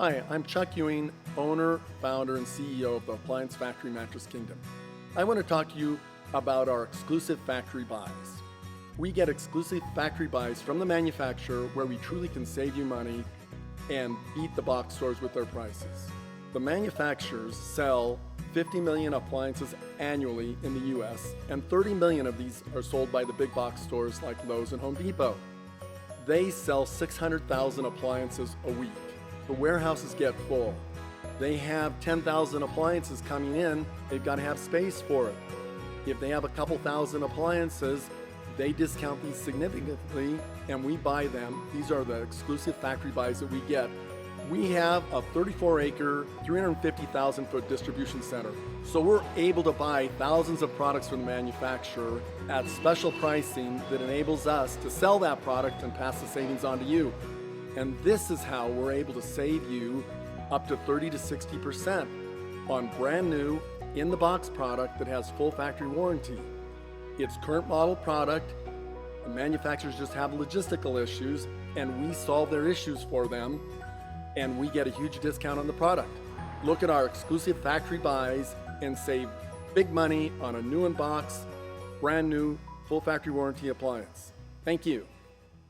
Hi, I'm Chuck Ewing, owner, founder, and CEO of the Appliance Factory Mattress Kingdom. I want to talk to you about our exclusive factory buys. We get exclusive factory buys from the manufacturer where we truly can save you money and beat the box stores with their prices. The manufacturers sell 50 million appliances annually in the US, and 30 million of these are sold by the big box stores like Lowe's and Home Depot. They sell 600,000 appliances a week. The warehouses get full. They have 10,000 appliances coming in, they've got to have space for it. If they have a couple thousand appliances, they discount these significantly and we buy them. These are the exclusive factory buys that we get. We have a 34-acre, 350,000 foot distribution center. So we're able to buy thousands of products from the manufacturer at special pricing that enables us to sell that product and pass the savings on to you. And this is how we're able to save you up to 30 to 60% on brand new, in-the-box product that has full factory warranty. It's current model product. The manufacturers just have logistical issues, and we solve their issues for them, and we get a huge discount on the product. Look at our exclusive factory buys and save big money on a new in-box, brand new, full factory warranty appliance. Thank you.